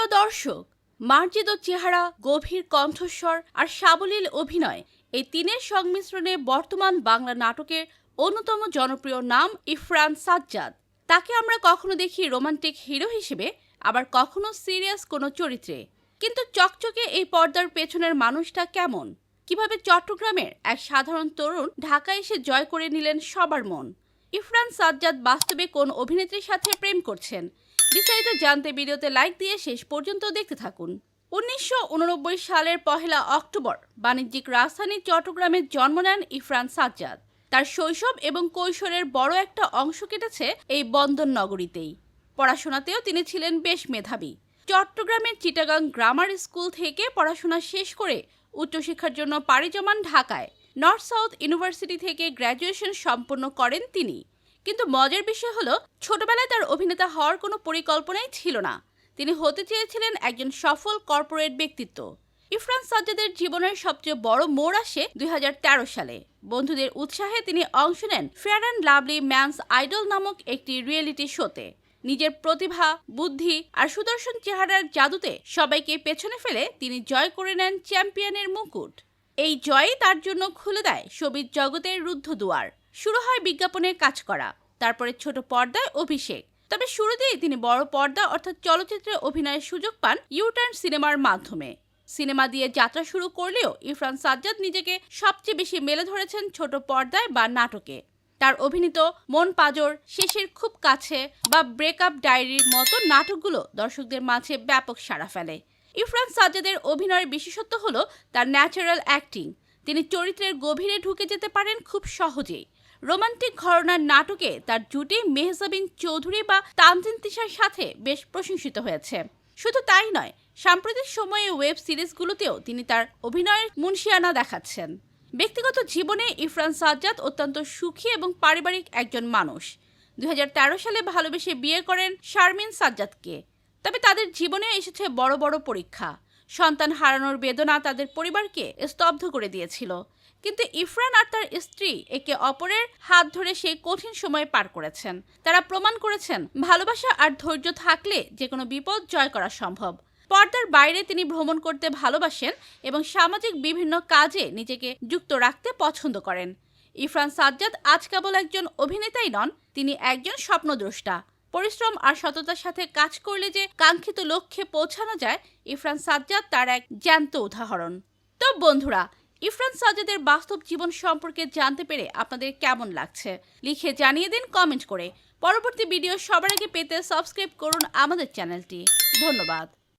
প্রিয় দর্শক, মার্জিত চেহারা, গভীর কণ্ঠস্বর আর সাবলীল অভিনয়, এই তিনের সংমিশ্রণে বর্তমান বাংলা নাটকের অন্যতম জনপ্রিয় নাম ইরফান সাজ্জাদ। তাকে আমরা কখনো দেখি রোমান্টিক হিরো হিসেবে, আবার কখনো সিরিয়াস কোনো চরিত্রে। কিন্তু চকচকে এই পর্দার পেছনের মানুষটা কেমন? কিভাবে চট্টগ্রামের এক সাধারণ তরুণ ঢাকায় এসে জয় করে নিলেন সবার মন? ইরফান সাজ্জাদ বাস্তবে কোন অভিনেত্রীর সাথে প্রেম করছেন? বিস্তারিত জানতে ভিডিওতে লাইক দিয়ে শেষ পর্যন্ত দেখতে থাকুন। 1989 সালের 1 অক্টোবর বাণিজ্যিক রাজধানী চট্টগ্রামে জন্ম নেন ইরফান সাজ্জাদ। তার শৈশব এবং কৈশোরের বড় একটা অংশ কেটেছে এই বন্দর নগরীতেই। পড়াশোনাতেও তিনি ছিলেন বেশ মেধাবী। চট্টগ্রামের চিটাগাং গ্রামার স্কুল থেকে পড়াশোনা শেষ করে উচ্চশিক্ষার জন্য পাড়ি জমান ঢাকায় নর্থ সাউথ ইউনিভার্সিটি থেকে গ্র্যাজুয়েশন সম্পন্ন করেন তিনি। কিন্তু মজার বিষয় হলো, ছোটবেলায় তার অভিনেতা হওয়ার কোনো পরিকল্পনাই ছিল না। তিনি হতে চেয়েছিলেন একজন সফল কর্পোরেট ব্যক্তিত্ব। ইরফান সাজ্জাদের জীবনের সবচেয়ে বড় মোড় আসে 2013 সালে। বন্ধুদের উৎসাহে তিনি অংশ নেন fair and lovely man's idol নামক একটি রিয়েলিটি শোতে। নিজের প্রতিভা, বুদ্ধি আর সুদর্শন চেহারার জাদুতে সবাইকে পেছনে ফেলে তিনি জয় করে নেন চ্যাম্পিয়নের মুকুট। এই জয়ই তার জন্য খুলে দেয় শোবিজ জগতের রুদ্ধ দুয়ার। শুরু হয় বিজ্ঞাপনে কাজ করা, তারপরে ছোট পর্দায় অভিষেক। তবে শুরুতেই তিনি বড় পর্দা অর্থাৎ চলচ্চিত্রে অভিনয়ের সুযোগ পান ইউটার্ন সিনেমার মাধ্যমে। সিনেমা দিয়ে যাত্রা শুরু করলেও ইরফান সাজ্জাদ নিজেকে সবচেয়ে বেশি মেলে ধরেছেন ছোট পর্দায় বা নাটকে। তার অভিনীত মন পাজর, শেষের খুব কাছে বা ব্রেকআপ ডায়েরির মতো নাটকগুলো দর্শকদের মাঝে ব্যাপক সাড়া ফেলে। ইরফান সাজ্জাদের অভিনয়ের বিশেষত্ব হলো তার ন্যাচারাল অ্যাক্টিং। তিনি চরিত্রের গভীরে ঢুকে যেতে পারেন খুব সহজেই। রোমান্টিক ঘরানার নাটকে তার জুটি মেহজাবিন চৌধুরী বা তানজিন তিশার সাথে বেশ প্রশংসিত হয়েছে। শুধু তাই নয়, সাম্প্রতিক সময়ে ওয়েব সিরিজগুলোতেও তিনি তার অভিনয়ের মুনশিয়ানা দেখাচ্ছেন। ব্যক্তিগত জীবনে ইরফান সাজ্জাদ অত্যন্ত সুখী এবং পারিবারিক একজন মানুষ। 2013 সালে ভালোবেসে বিয়ে করেন শারমিন সাজ্জাদকে। তবে তাদের জীবনে এসেছে বড় বড় পরীক্ষা। সন্তান হারানোর বেদনা তাদের পরিবারকে স্তব্ধ করে দিয়েছিল। কিন্তু ইরফান আর তার স্ত্রী একে অপরের হাত ধরে সেই কঠিন সময় পার করেছেন। তারা প্রমাণ করেছেন ভালোবাসা আর ধৈর্য থাকলে যে কোনো বিপদ জয় করা সম্ভব। পর্দার বাইরে তিনি ভ্রমণ করতে ভালোবাসেন এবং সামাজিক বিভিন্ন কাজে নিজেকে যুক্ত রাখতে পছন্দ করেন। ইরফান সাজ্জাদ আজ কেবল একজন অভিনেতাই নন, তিনি একজন স্বপ্নদ্রষ্টা। পরিশ্রম আর সততার সাথে কাজ করলে যে কাঙ্ক্ষিত লক্ষ্যে পৌঁছানো যায়, ইরফান সাজ্জাদ তার এক জ্যান্ত উদাহরণ। তো বন্ধুরা, ইরফান সাজ্জাদের বাস্তব জীবন সম্পর্কে জানতে পেরে আপনাদের কেমন লাগছে লিখে জানিয়ে দিন কমেন্ট করে। পরবর্তী ভিডিও সবার আগে পেতে সাবস্ক্রাইব করুন আমাদের চ্যানেলটি। ধন্যবাদ।